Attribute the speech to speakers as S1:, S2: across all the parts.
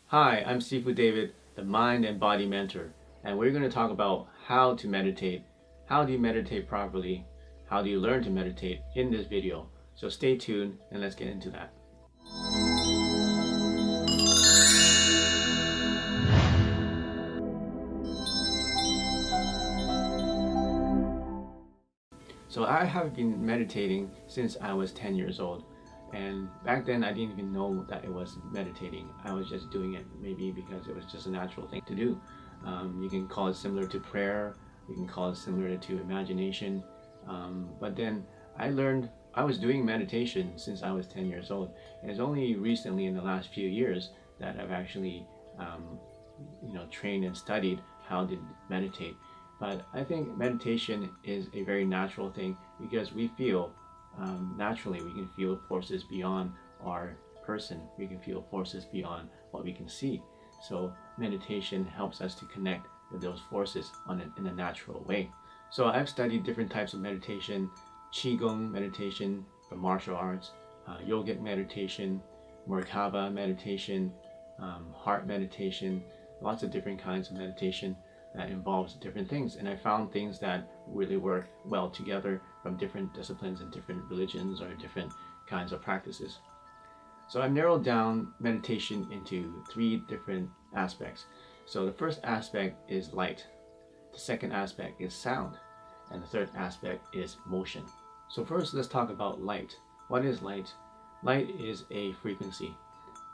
S1: Hi, I'm Sifu David, the Mind and Body Mentor, and we're going to talk about how to meditate. How do you meditate properly? How do you learn to meditate in this video? So stay tuned and let's get into that. So I have been meditating since I was 10 years old. And back then I didn't even know that it was meditating. I was just doing it maybe because it was just a natural thing to do. You can call it similar to prayer. You can call it similar to imagination. But then I learned I was doing meditation since I was 10 years old. And it's only recently in the last few years that I've actually trained and studied how to meditate. But I think meditation is a very natural thing because we feel naturally, we can feel forces beyond our person. We can feel forces beyond what we can see. So meditation helps us to connect with those forces in a natural way. So I've studied different types of meditation: Qigong meditation for martial arts, yogic meditation, Merkaba meditation, heart meditation, lots of different kinds of meditation that involves different things. And I found things that really work well together from different disciplines and different religions or different kinds of practices. So I've narrowed down meditation into three different aspects. So the first aspect is light, the second aspect is sound, and the third aspect is motion. So first let's talk about light. What is light? Light is a frequency,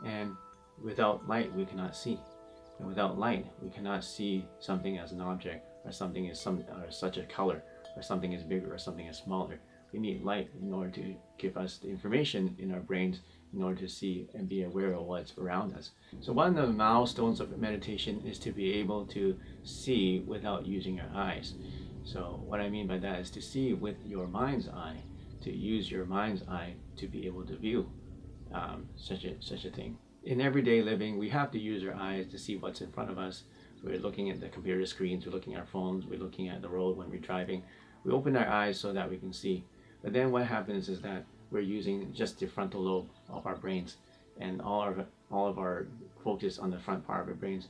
S1: and without light we cannot see. And without light, we cannot see something as an object, or something is such a color, or something is bigger, or something is smaller. We need light in order to give us the information in our brains in order to see and be aware of what's around us. So one of the milestones of meditation is to be able to see without using your eyes. So what I mean by that is to see with your mind's eye, to use your mind's eye to be able to view such a thing. In everyday living, we have to use our eyes to see what's in front of us. We're looking at the computer screens, we're looking at our phones, we're looking at the road when we're driving. We open our eyes so that we can see. But then what happens is that we're using just the frontal lobe of our brains and all of our focus on the front part of our brains.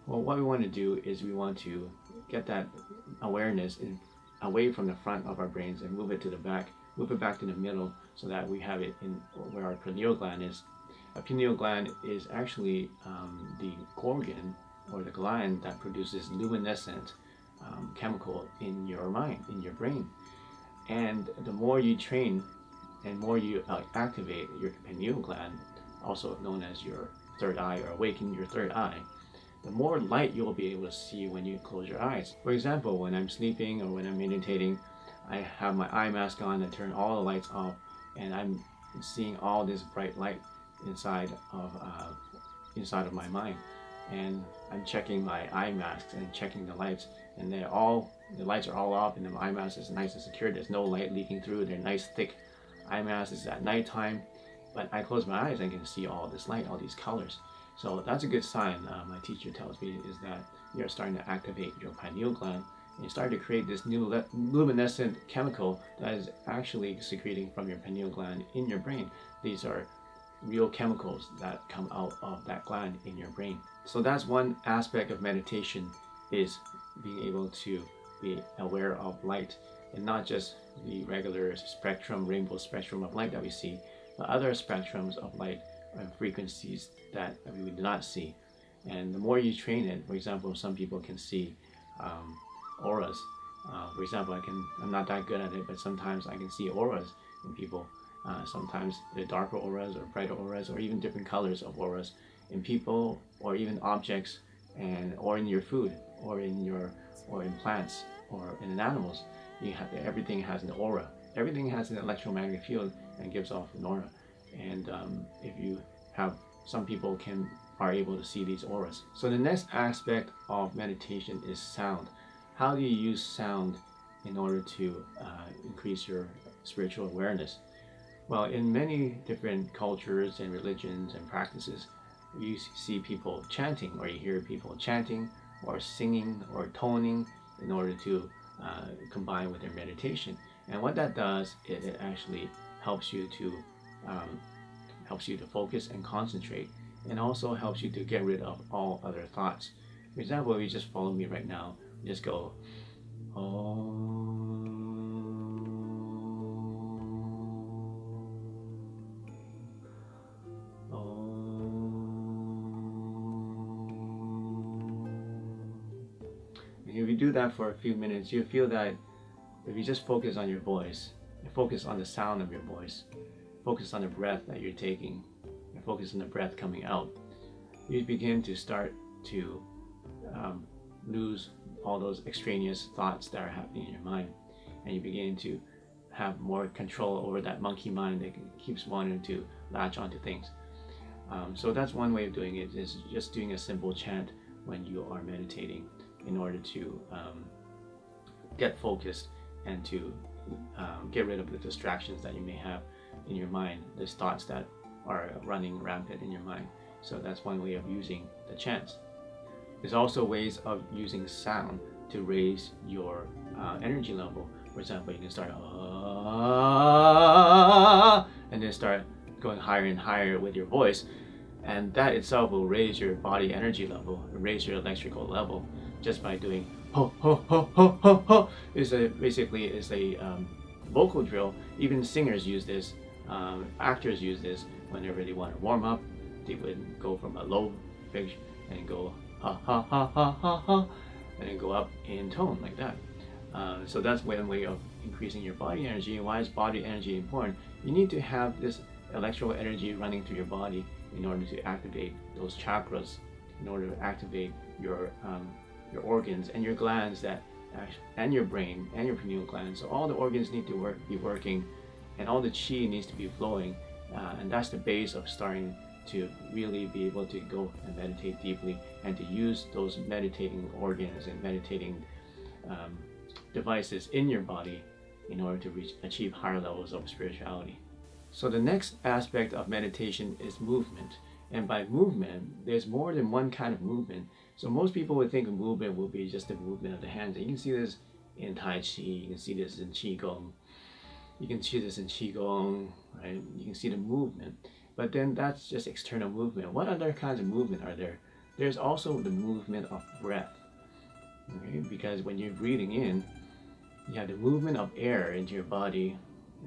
S1: Well, what we want to do is we want to get that awareness away from the front of our brains and move it to the back, move it back to the middle so that we have it in where our pineal gland is. A pineal gland is actually the organ or the gland that produces luminescent chemical in your mind, in your brain. And the more you train and more you activate your pineal gland, also known as your third eye or awaken your third eye, the more light you'll be able to see when you close your eyes. For example, when I'm sleeping or when I'm meditating, I have my eye mask on and turn all the lights off, and I'm seeing all this bright light inside of my mind, and I'm checking my eye masks and checking the lights, and the lights are all off, and the eye mask is nice and secure. There's no light leaking through. They're nice thick eye masks. It's at nighttime, but I close my eyes and I can see all this light, all these colors. So that's a good sign. My teacher tells me is that you're starting to activate your pineal gland, and you start to create this new luminescent chemical that is actually secreting from your pineal gland in your brain. These are real chemicals that come out of that gland in your brain. So that's one aspect of meditation, is being able to be aware of light, and not just the regular spectrum, rainbow spectrum of light that we see, but other spectrums of light and frequencies that we do not see. And the more you train it, for example, some people can see auras. For example, I'm not that good at it, but sometimes I can see auras in people. Sometimes the darker auras or brighter auras or even different colors of auras in people or even objects, or in your food or in plants or in animals. Everything has an aura. Everything has an electromagnetic field and gives off an aura. And if you have, some people are able to see these auras. So the next aspect of meditation is sound. How do you use sound in order to increase your spiritual awareness? Well, in many different cultures and religions and practices, you see people chanting, or you hear people chanting or singing or toning in order to combine with their meditation. And what that does is it actually helps you to focus and concentrate, and also helps you to get rid of all other thoughts. For example, if you just follow me right now, just go, oh. If you do that for a few minutes, you feel that if you just focus on your voice, you focus on the sound of your voice, focus on the breath that you're taking, and focus on the breath coming out, you begin to start to lose all those extraneous thoughts that are happening in your mind, and you begin to have more control over that monkey mind that keeps wanting to latch onto things. So that's one way of doing it, is just doing a simple chant when you are meditating, in order to get focused and to get rid of the distractions that you may have in your mind, these thoughts that are running rampant in your mind. So that's one way of using the chants. There's also ways of using sound to raise your energy level. For example, you can start and then start going higher and higher with your voice, and that itself will raise your body energy level, raise your electrical level, just by doing ho ho ho ho ho ho. Basically is a vocal drill. Even singers use this, actors use this whenever they want to warm up. They would go from a low pitch and go ha ha ha ha ha ha, and then go up in tone like that. So that's one way of increasing your body energy. And why is body energy important? You need to have this electrical energy running through your body in order to activate those chakras, in order to activate your organs and your glands, and your brain and your pineal gland. So all the organs need to be working, and all the chi needs to be flowing, and that's the base of starting to really be able to go and meditate deeply, and to use those meditating organs and meditating devices in your body in order to achieve higher levels of spirituality. So the next aspect of meditation is movement. And by movement, there's more than one kind of movement. So most people would think of movement will be just the movement of the hands. And you can see this in Tai Chi, you can see this in Qigong, you can see this in Qigong, right? You can see the movement. But then that's just external movement. What other kinds of movement are there? There's also the movement of breath. Okay? Because when you're breathing in, you have the movement of air into your body,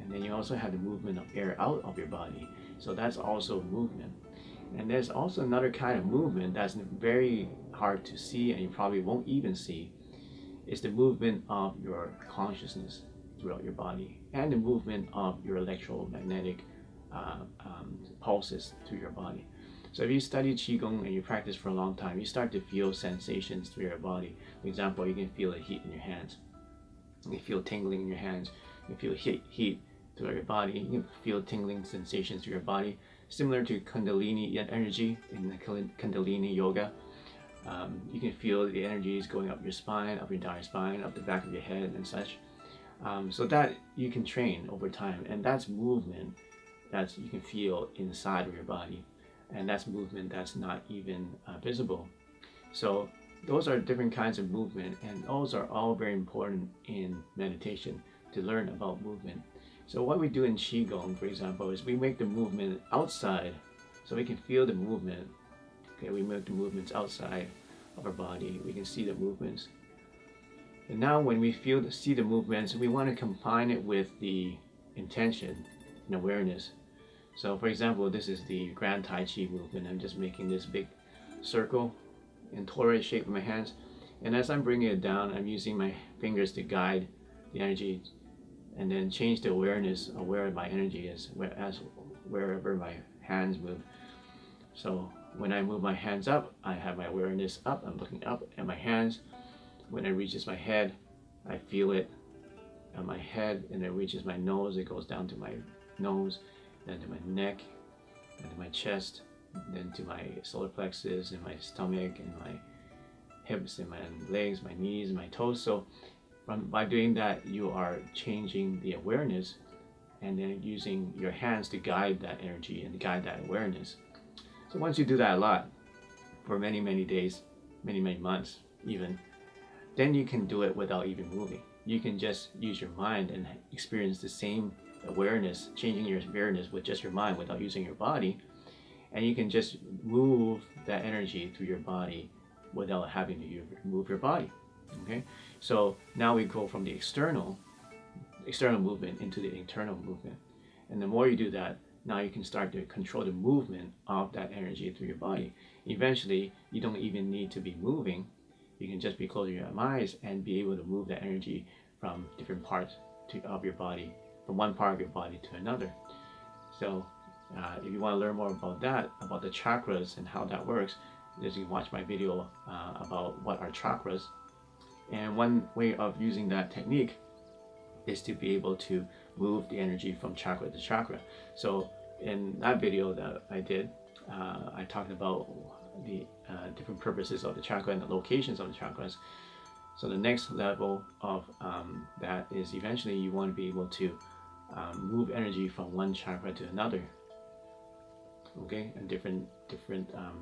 S1: and then you also have the movement of air out of your body. So that's also movement. And there's also another kind of movement that's very hard to see, and you probably won't even see. It's the movement of your consciousness throughout your body, and the movement of your electromagnetic pulses through your body. So if you study Qigong and you practice for a long time, you start to feel sensations through your body. For example, you can feel the heat in your hands. You can feel tingling in your hands. You can feel heat throughout your body. You can feel tingling sensations through your body, similar to Kundalini energy in the Kundalini yoga. You can feel the energies going up your spine, up your entire spine, up the back of your head and such. So that you can train over time, and that's movement that you can feel inside of your body, and that's movement that's not even visible. So those are different kinds of movement, and those are all very important in meditation, to learn about movement. So what we do in Qigong, for example, is we make the movement outside, so we can feel the movement. Okay, we make the movements outside of our body. We can see the movements. And now when we see the movements, we want to combine it with the intention and awareness. So for example, this is the Grand Tai Chi movement. I'm just making this big circle in torus shape with my hands. And as I'm bringing it down, I'm using my fingers to guide the energy, and then change the awareness of where my energy is, wherever my hands move. So when I move my hands up, I have my awareness up. I'm looking up at my hands. When it reaches my head, I feel it on my head, and it reaches my nose. It goes down to my nose, then to my neck, then to my chest, then to my solar plexus and my stomach and my hips and my legs, my knees, and my toes. So by doing that, you are changing the awareness, and then using your hands to guide that energy and to guide that awareness. So once you do that a lot, for many, many days, many, many months even, then you can do it without even moving. You can just use your mind and experience the same awareness, changing your awareness with just your mind without using your body. and you can just move that energy through your body without having to move your body. Okay, so now we go from the external movement into the internal movement, and the more you do that, now you can start to control the movement of that energy through your body. Eventually, you don't even need to be moving. You can just be closing your eyes and be able to move that energy from different parts of your body, from one part of your body to another. So if you want to learn more about that, about the chakras and how that works, you can watch my video about what are chakras. And one way of using that technique is to be able to move the energy from chakra to chakra. So in that video that I did, I talked about the different purposes of the chakra and the locations of the chakras. So the next level of that is eventually you want to be able to move energy from one chakra to another, okay, in different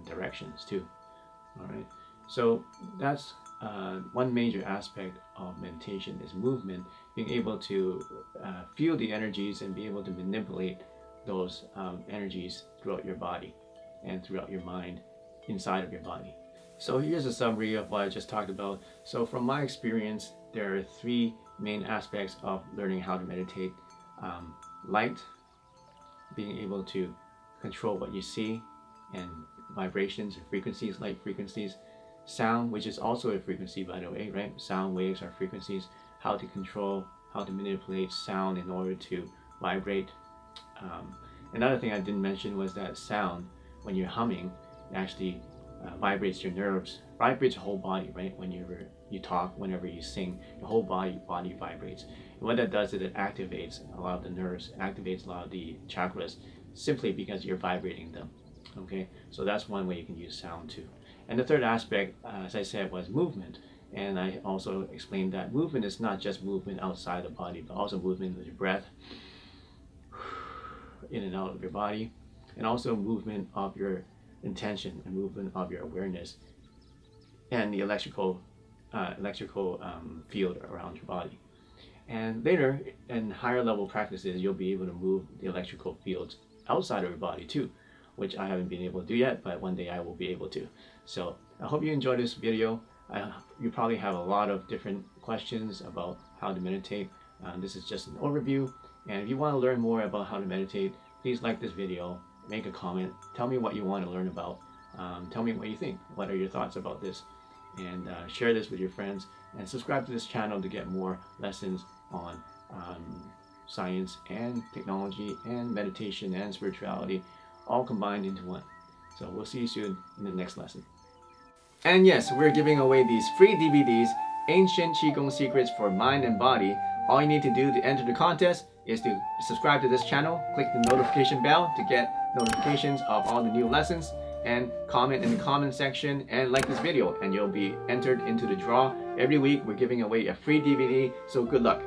S1: directions too. All right, so that's one major aspect of meditation is movement, being able to feel the energies and be able to manipulate those energies throughout your body and throughout your mind, inside of your body. So here's a summary of what I just talked about. So from my experience, there are three main aspects of learning how to meditate. Light, being able to control what you see, and vibrations and frequencies, light frequencies. Sound, which is also a frequency, by the way, right? Sound waves are frequencies. How to control, how to manipulate sound in order to vibrate. Another thing I didn't mention was that sound, when you're humming, it actually vibrates your nerves, vibrates your whole body, right? Whenever you talk, whenever you sing, your whole body vibrates. And what that does is it activates a lot of the nerves, activates a lot of the chakras, simply because you're vibrating them. Okay, so that's one way you can use sound too. And the third aspect, as I said, was movement. And I also explained that movement is not just movement outside the body, but also movement with your breath, in and out of your body, and also movement of your intention and movement of your awareness, and the electrical field around your body. And later, in higher level practices, you'll be able to move the electrical fields outside of your body too, which I haven't been able to do yet, but one day I will be able to. So I hope you enjoyed this video. You probably have a lot of different questions about how to meditate. This is just an overview, and if you want to learn more about how to meditate, please like this video, make a comment, tell me what you want to learn about, tell me what you think, what are your thoughts about this, and share this with your friends, and subscribe to this channel to get more lessons on science and technology and meditation and spirituality, all combined into one. So we'll see you soon in the next lesson. And yes, we're giving away these free DVDs, Ancient Qigong Secrets for Mind and Body. All you need to do to enter the contest is to subscribe to this channel, click the notification bell to get notifications of all the new lessons, and comment in the comment section and like this video, and you'll be entered into the draw. Every week we're giving away a free DVD, so good luck.